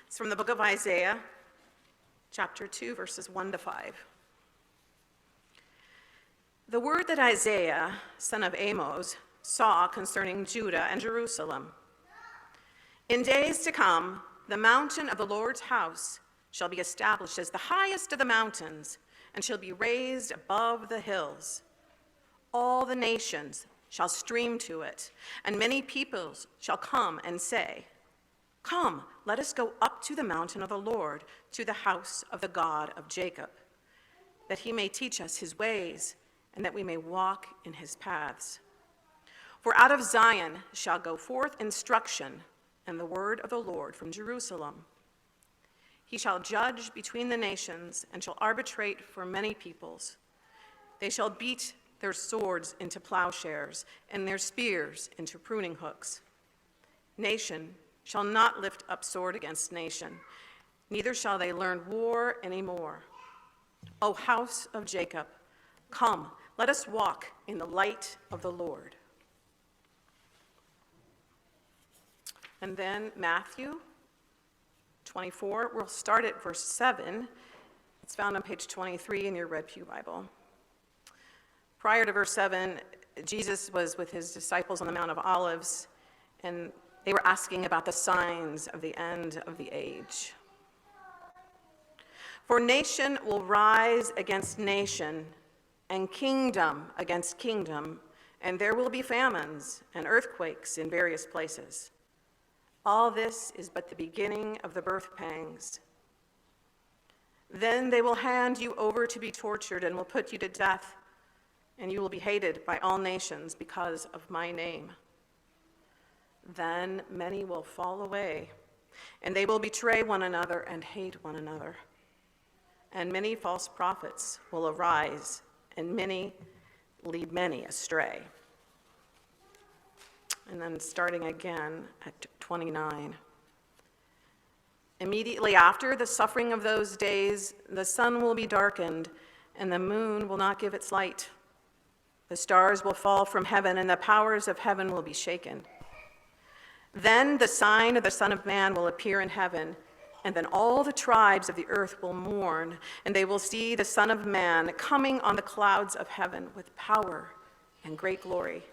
It's from the book of Isaiah, chapter 2, verses 1 to 5. The word that Isaiah, son of Amos, saw concerning Judah and Jerusalem. In days to come, the mountain of the Lord's house shall be established as the highest of the mountains, and shall be raised above the hills. All the nations shall stream to it, and many peoples shall come and say, "Come, let us go up to the mountain of the Lord, to the house of the God of Jacob, that he may teach us his ways, and that we may walk in his paths. For out of Zion shall go forth instruction, and the word of the Lord from Jerusalem. He shall judge between the nations, and shall arbitrate for many peoples. They shall beat their swords into plowshares, and their spears into pruning hooks. Nation shall not lift up sword against nation, neither shall they learn war any more. O house of Jacob, come, let us walk in the light of the Lord." And then Matthew 24, we'll start at verse 7. It's found on page 23 in your Red Pew Bible. Prior to verse 7, Jesus was with his disciples on the Mount of Olives, and they were asking about the signs of the end of the age. "For nation will rise against nation, and kingdom against kingdom, and there will be famines and earthquakes in various places. All this is but the beginning of the birth pangs. Then they will hand you over to be tortured and will put you to death, and you will be hated by all nations because of my name. Then many will fall away, and they will betray one another and hate one another. And many false prophets will arise, and many lead many astray." And then starting again at 29. "Immediately after the suffering of those days, the sun will be darkened, and the moon will not give its light. The stars will fall from heaven, and the powers of heaven will be shaken. Then the sign of the Son of Man will appear in heaven, and then all the tribes of the earth will mourn, and they will see the Son of Man coming on the clouds of heaven with power and great glory.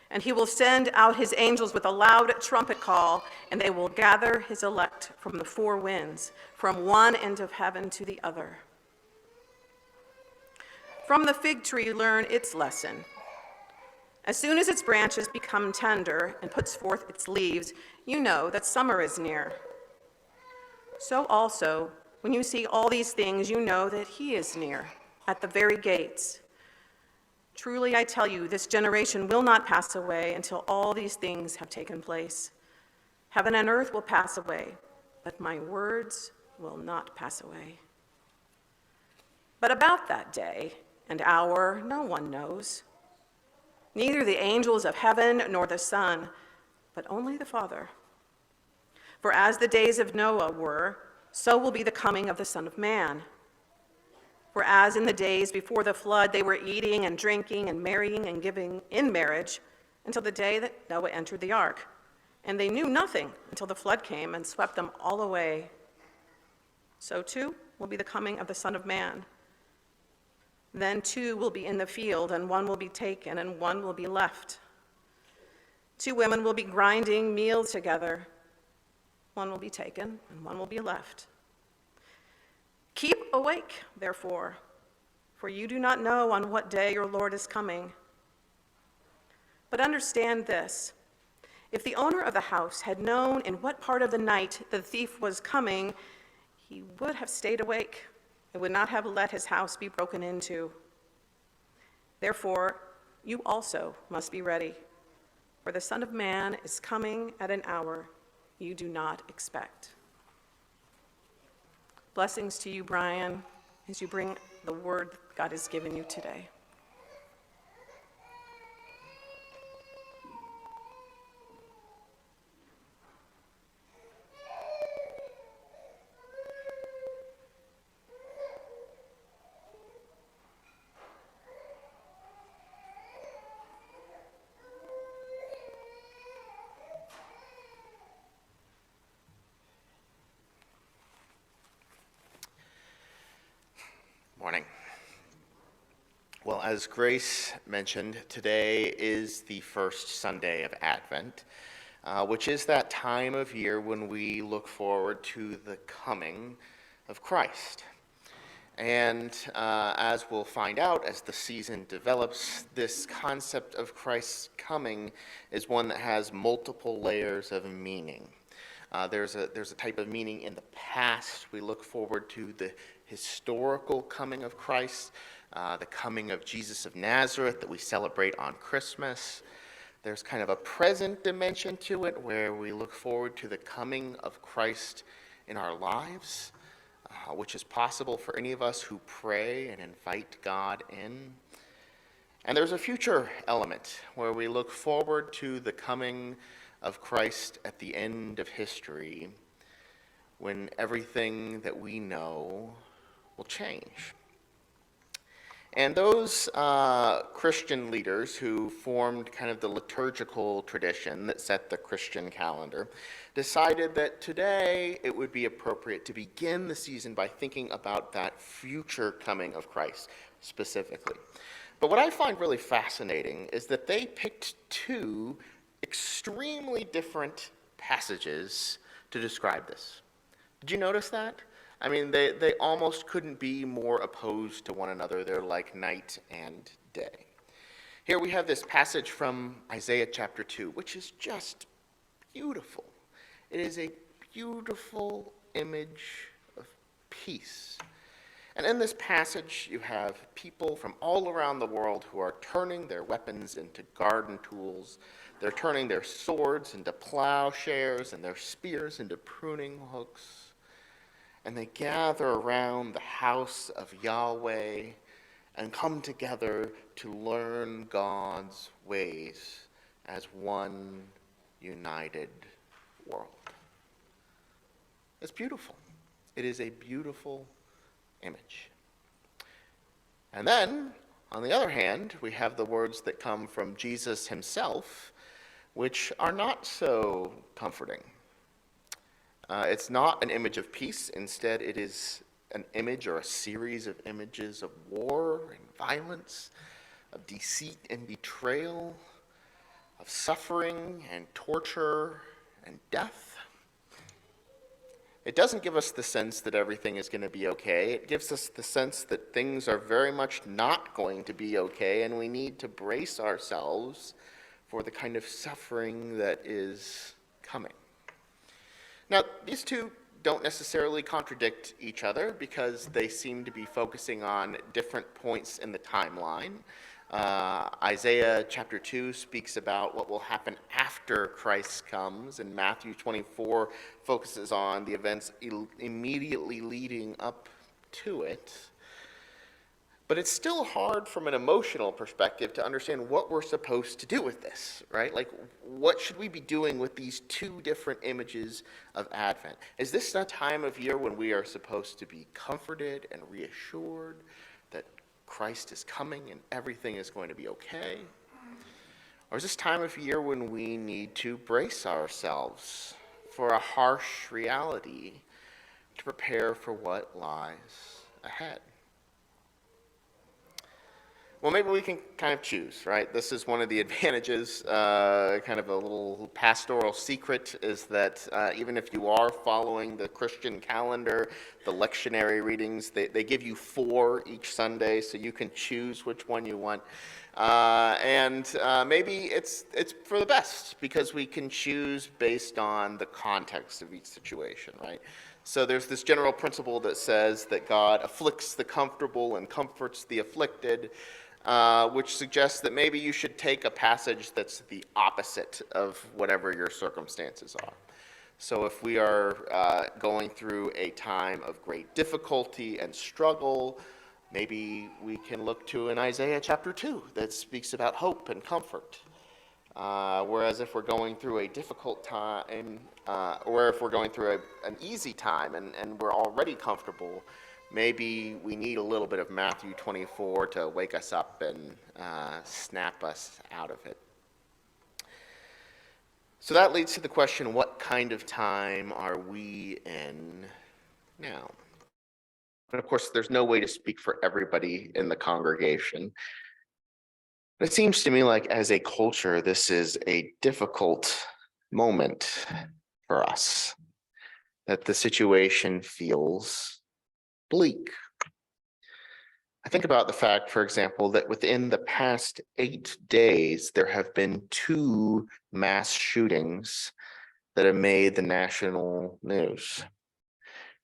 And he will send out his angels with a loud trumpet call, and they will gather his elect from the four winds, from one end of heaven to the other. From the fig tree learn its lesson. As soon as its branches become tender and puts forth its leaves, you know that summer is near. So also, when you see all these things, you know that he is near, at the very gates. Truly I tell you, this generation will not pass away until all these things have taken place. Heaven and earth will pass away, but my words will not pass away. But about that day and hour no one knows, neither the angels of heaven nor the Son, but only the Father. For as the days of Noah were, so will be the coming of the Son of Man. For as in the days before the flood they were eating and drinking and marrying and giving in marriage until the day that Noah entered the ark, and they knew nothing until the flood came and swept them all away. So too will be the coming of the Son of Man. Then two will be in the field, and one will be taken, and one will be left. Two women will be grinding meal together. One will be taken, and one will be left. Keep awake, therefore, for you do not know on what day your Lord is coming. But understand this, if the owner of the house had known in what part of the night the thief was coming, he would have stayed awake and would not have let his house be broken into. Therefore, you also must be ready, for the Son of Man is coming at an hour you do not expect." Blessings to you, Brian, as you bring the word God has given you today. as Grace mentioned, today is the first Sunday of Advent, which is that time of year when we look forward to the coming of Christ. And as we'll find out as the season develops, this concept of Christ's coming is one that has multiple layers of meaning. There's a type of meaning in the past. We look forward to the historical coming of Christ, the coming of Jesus of Nazareth that we celebrate on Christmas. There's kind of a present dimension to it where we look forward to the coming of Christ in our lives, which is possible for any of us who pray and invite God in. And there's a future element where we look forward to the coming of Christ at the end of history, when everything that we know will change. And those Christian leaders who formed kind of the liturgical tradition that set the Christian calendar decided that today it would be appropriate to begin the season by thinking about that future coming of Christ specifically. But what I find really fascinating is that they picked two extremely different passages to describe this. Did you notice that? I mean, they almost couldn't be more opposed to one another. They're like night and day. Here we have this passage from Isaiah chapter 2, which is just beautiful. It is a beautiful image of peace. And in this passage, you have people from all around the world who are turning their weapons into garden tools. They're turning their swords into plowshares and their spears into pruning hooks. And they gather around the house of Yahweh and come together to learn God's ways as one united world. It's beautiful. It is a beautiful image. And then, on the other hand, we have the words that come from Jesus himself, which are not so comforting. It's not an image of peace. Instead, it is an image or a series of images of war and violence, of deceit and betrayal, of suffering and torture and death. It doesn't give us the sense that everything is going to be okay. It gives us the sense that things are very much not going to be okay, and we need to brace ourselves for the kind of suffering that is coming. Now, these two don't necessarily contradict each other because they seem to be focusing on different points in the timeline. Isaiah chapter 2 speaks about what will happen after Christ comes, and Matthew 24 focuses on the events immediately leading up to it. But it's still hard from an emotional perspective to understand what we're supposed to do with this, right? Like, what should we be doing with these two different images of Advent? Is this a time of year when we are supposed to be comforted and reassured that Christ is coming and everything is going to be okay? Or is this time of year when we need to brace ourselves for a harsh reality to prepare for what lies ahead? Well, maybe we can kind of choose, right? This is one of the advantages, kind of a little pastoral secret, is that even if you are following the Christian calendar, the lectionary readings, they give you 4 each Sunday, so you can choose which one you want. Maybe it's for the best, because we can choose based on the context of each situation, right? So there's this general principle that says that God afflicts the comfortable and comforts the afflicted, which suggests that maybe you should take a passage that's the opposite of whatever your circumstances are. So if we are going through a time of great difficulty and struggle, maybe we can look to an Isaiah chapter 2 that speaks about hope and comfort. Whereas if we're going through a difficult time, or if we're going through an easy time and we're already comfortable, maybe we need a little bit of Matthew 24 to wake us up and snap us out of it. So that leads to the question, what kind of time are we in now? And of course, there's no way to speak for everybody in the congregation. It seems to me like as a culture, this is a difficult moment for us, that the situation feels bleak. I think about the fact, for example, that within the past 8 days, there have been 2 mass shootings that have made the national news.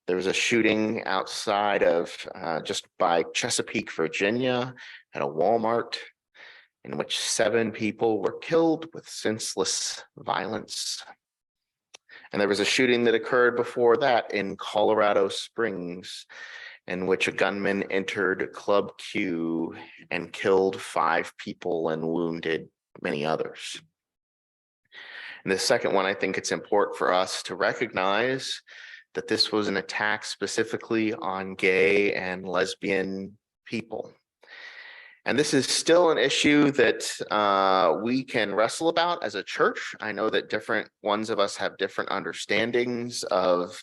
There was a shooting outside of just by Chesapeake, Virginia, at a Walmart, in which 7 people were killed with senseless violence. And there was a shooting that occurred before that in Colorado Springs, in which a gunman entered Club Q and killed 5 people and wounded many others. And the second one, I think it's important for us to recognize that this was an attack specifically on gay and lesbian people. And this is still an issue that we can wrestle about as a church. I know that different ones of us have different understandings of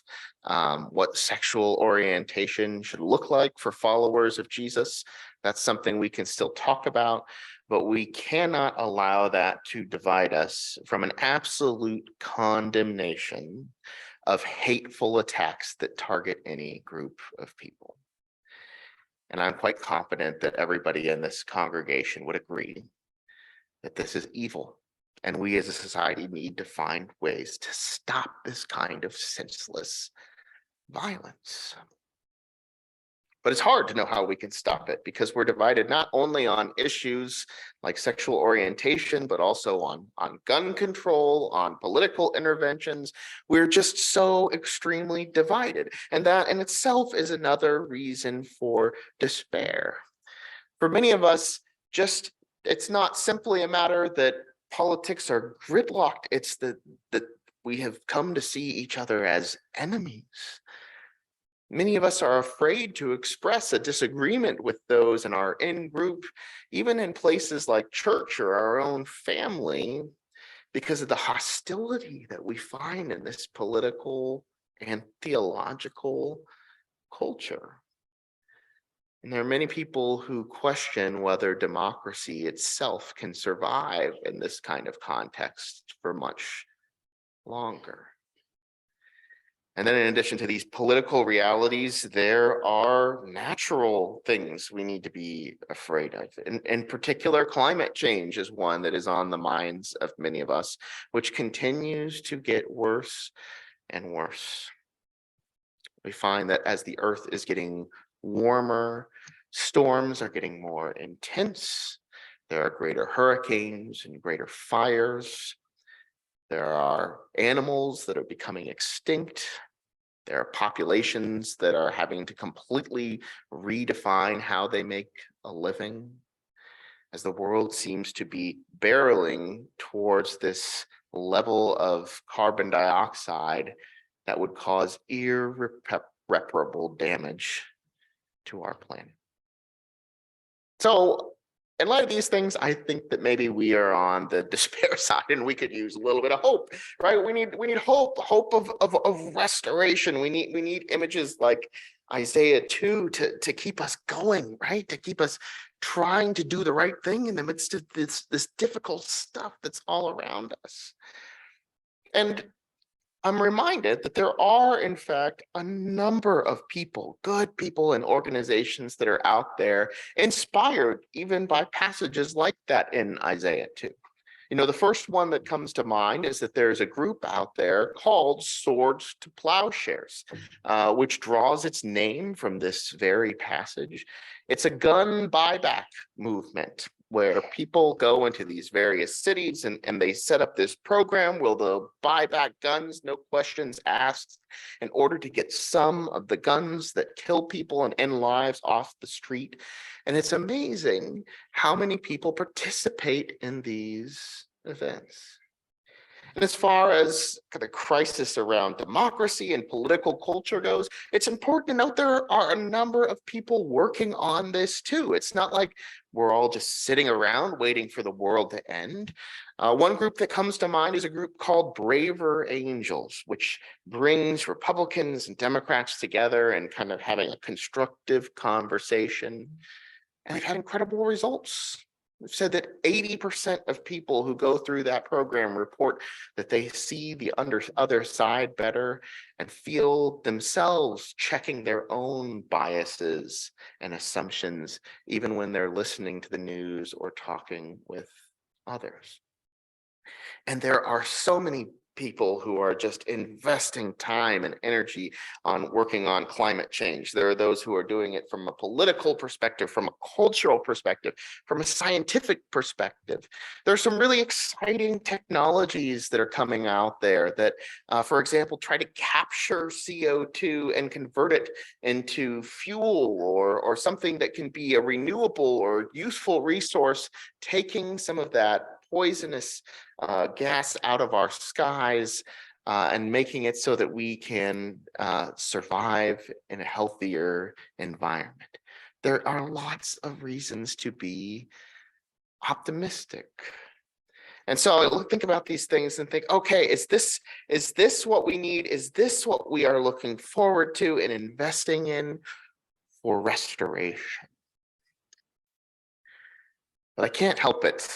what sexual orientation should look like for followers of Jesus. That's something we can still talk about, but we cannot allow that to divide us from an absolute condemnation of hateful attacks that target any group of people. And I'm quite confident that everybody in this congregation would agree that this is evil. And we as a society need to find ways to stop this kind of senseless violence. But it's hard to know how we can stop it because we're divided not only on issues like sexual orientation, but also on gun control, on political interventions. We're just so extremely divided. And that in itself is another reason for despair. For many of us, it's not simply a matter that politics are gridlocked. It's that we have come to see each other as enemies. Many of us are afraid to express a disagreement with those in our in-group, even in places like church or our own family, because of the hostility that we find in this political and theological culture. And there are many people who question whether democracy itself can survive in this kind of context for much longer. And then in addition to these political realities, there are natural things we need to be afraid of. In particular, climate change is one that is on the minds of many of us, which continues to get worse and worse. We find that as the earth is getting warmer, storms are getting more intense. There are greater hurricanes and greater fires. There are animals that are becoming extinct. There are populations that are having to completely redefine how they make a living, as the world seems to be barreling towards this level of carbon dioxide that would cause irreparable damage to our planet. So in light of these things, I think that maybe we are on the despair side and we could use a little bit of hope, right? We need hope of restoration. We need images like Isaiah 2 to keep us going, right? To keep us trying to do the right thing in the midst of this difficult stuff that's all around us. And I'm reminded that there are, in fact, a number of people, good people and organizations that are out there, inspired even by passages like that in Isaiah 2. You know, the first one that comes to mind is that there's a group out there called Swords to Plowshares, which draws its name from this very passage. It's a gun buyback movement where people go into these various cities and they set up this program where they'll buy back guns, no questions asked, in order to get some of the guns that kill people and end lives off the street. And it's amazing how many people participate in these events. And as far as the crisis around democracy and political culture goes, it's important to note there are a number of people working on this too. It's not like we're all just sitting around waiting for the world to end. One group that comes to mind is a group called Braver Angels, which brings Republicans and Democrats together and kind of having a constructive conversation. And they've had incredible results. said that 80% of people who go through that program report that they see the other side better and feel themselves checking their own biases and assumptions, even when they're listening to the news or talking with others. And there are so many people who are just investing time and energy on working on climate change. There are those who are doing it from a political perspective, from a cultural perspective, from a scientific perspective. There's some really exciting technologies that are coming out there that, for example, try to capture CO2 and convert it into fuel or something that can be a renewable or useful resource, taking some of that poisonous gas out of our skies and making it so that we can survive in a healthier environment. There are lots of reasons to be optimistic. And so I think about these things and think, okay, is this what we need? Is this what we are looking forward to and investing in for restoration? But I can't help it.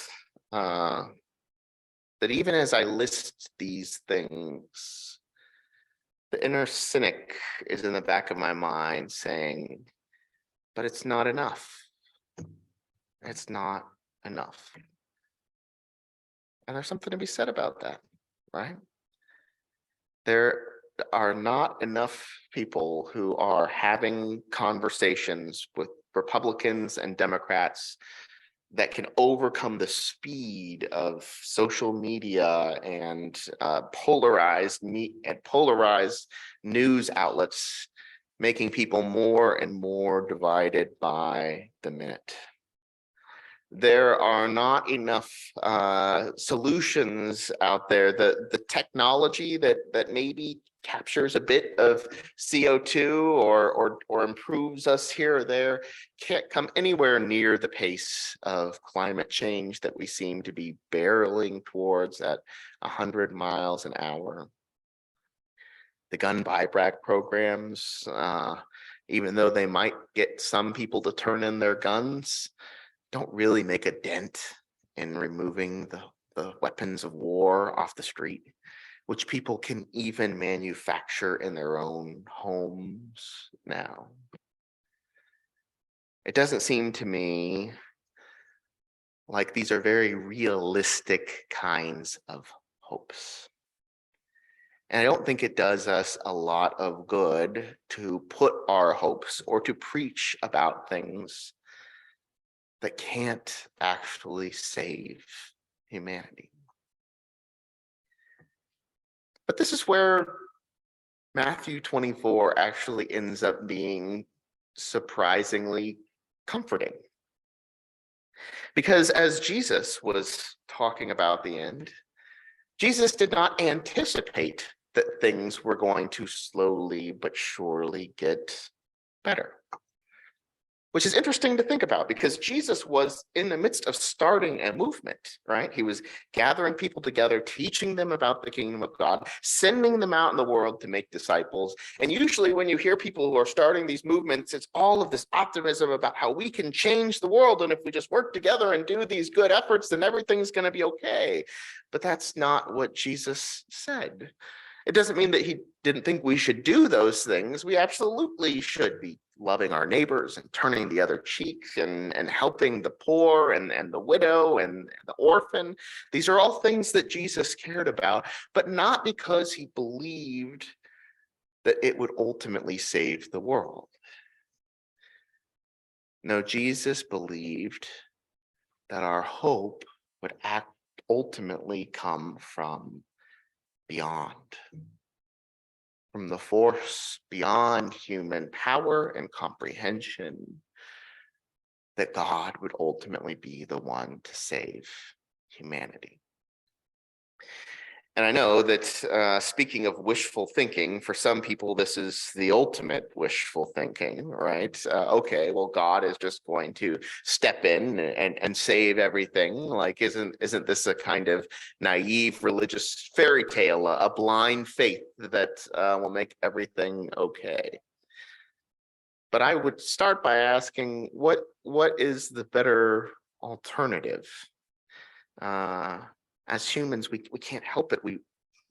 That even as I list these things, the inner cynic is in the back of my mind saying, but it's not enough. It's not enough. And there's something to be said about that, right? There are not enough people who are having conversations with Republicans and Democrats that can overcome the speed of social media and polarized news outlets, making people more and more divided by the minute. There are not enough solutions out there. The technology that maybe captures a bit of CO2 or improves us here or there can't come anywhere near the pace of climate change that we seem to be barreling towards at 100 miles an hour. The gun buyback programs, even though they might get some people to turn in their guns, don't really make a dent in removing the weapons of war off the street, which people can even manufacture in their own homes now. It doesn't seem to me like these are very realistic kinds of hopes. And I don't think it does us a lot of good to put our hopes or to preach about things that can't actually save humanity. But this is where Matthew 24 actually ends up being surprisingly comforting. Because as Jesus was talking about the end, Jesus did not anticipate that things were going to slowly but surely get better. Which is interesting to think about because Jesus was in the midst of starting a movement, right? He was gathering people together, teaching them about the kingdom of God, sending them out in the world to make disciples. And usually when you hear people who are starting these movements, it's all of this optimism about how we can change the world. And if we just work together and do these good efforts, then everything's going to be okay. But that's not what Jesus said. It doesn't mean that he didn't think we should do those things. We absolutely should be loving our neighbors and turning the other cheek and helping the poor and the widow and the orphan. These are all things that Jesus cared about, but not because he believed that it would ultimately save the world. No, Jesus believed that our hope would ultimately come from beyond, from the force beyond human power and comprehension, that God would ultimately be the one to save humanity. And I know that speaking of wishful thinking, for some people, this is the ultimate wishful thinking, right? Okay, well, God is just going to step in and save everything. Like, isn't this a kind of naive religious fairy tale, a blind faith that will make everything okay? But I would start by asking, what is the better alternative. As humans, we can't help it.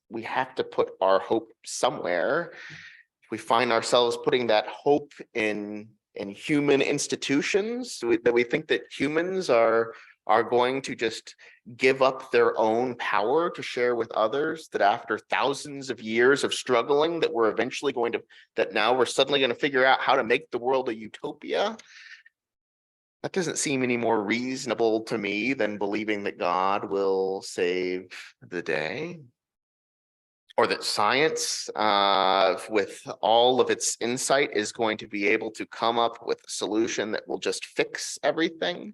We have to put our hope somewhere. If we find ourselves putting that hope in human institutions, that we think that humans are going to just give up their own power to share with others, that after thousands of years of struggling, that we're eventually going to, that now we're suddenly going to figure out how to make the world a utopia. That doesn't seem any more reasonable to me than believing that God will save the day, or that science, with all of its insight, is going to be able to come up with a solution that will just fix everything.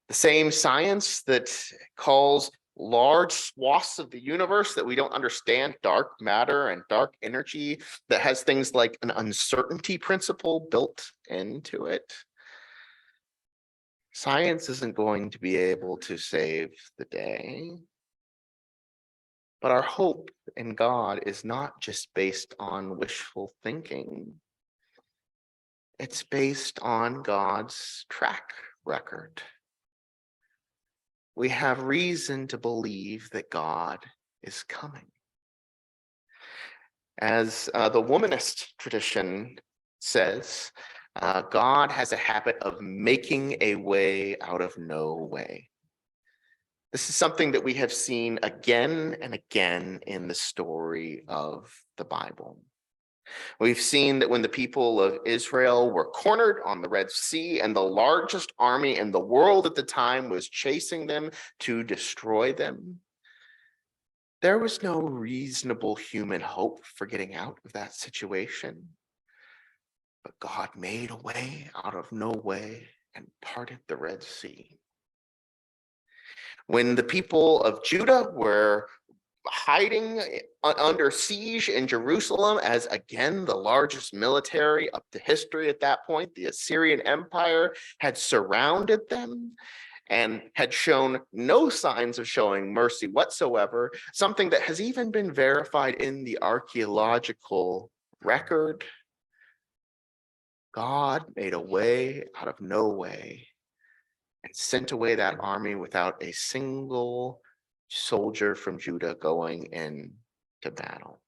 The same science that calls large swaths of the universe that we don't understand dark matter and dark energy, that has things like an uncertainty principle built into it. Science isn't going to be able to save the day. But our hope in God is not just based on wishful thinking. It's based on God's track record. We have reason to believe that God is coming. As the womanist tradition says, God has a habit of making a way out of no way. This is something that we have seen again and again in the story of the Bible. We've seen that when the people of Israel were cornered on the Red Sea and the largest army in the world at the time was chasing them to destroy them, there was no reasonable human hope for getting out of that situation. But God made a way out of no way and parted the Red Sea. When the people of Judah were hiding under siege in Jerusalem, as again the largest military up to history at that point, the Assyrian Empire, had surrounded them and had shown no signs of showing mercy whatsoever, something that has even been verified in the archaeological record. God made a way out of no way and sent away that army without a single soldier from Judah going into battle.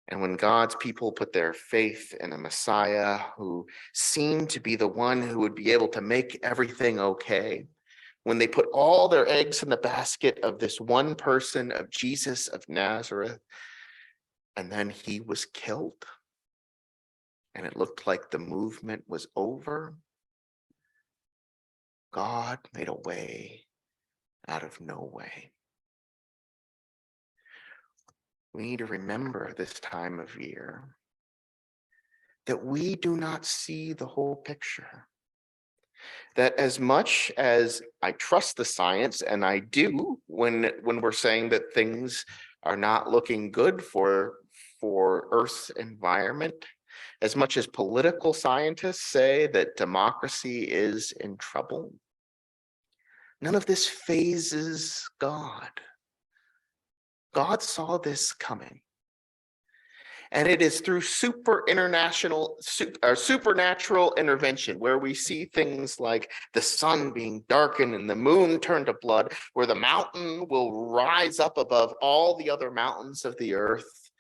And when God's people put their faith in a Messiah who seemed to be the one who would be able to make everything okay, when they put all their eggs in the basket of this one person, of Jesus of Nazareth, and then he was killed, and it looked like the movement was over, God made a way out of no way. We need to remember this time of year that we do not see the whole picture. That as much as I trust the science, and I do when we're saying that things are not looking good for Earth's environment, as much as political scientists say that democracy is in trouble, none of this phases God. God saw this coming. And it is through supernatural intervention, where we see things like the sun being darkened and the moon turned to blood, where the mountain will rise up above all the other mountains of the earth,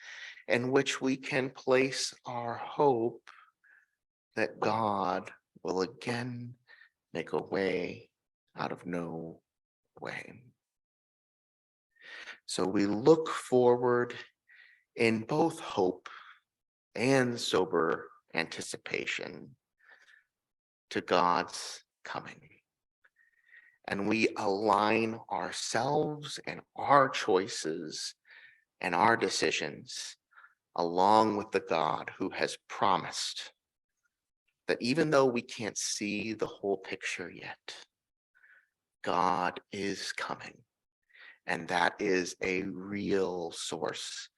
in which we can place our hope that God will again make a way out of no way. So we look forward in both hope and sober anticipation to God's coming. And we align ourselves and our choices and our decisions along with the God who has promised that even though we can't see the whole picture yet, God is coming. And that is a real source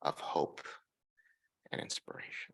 of hope and inspiration.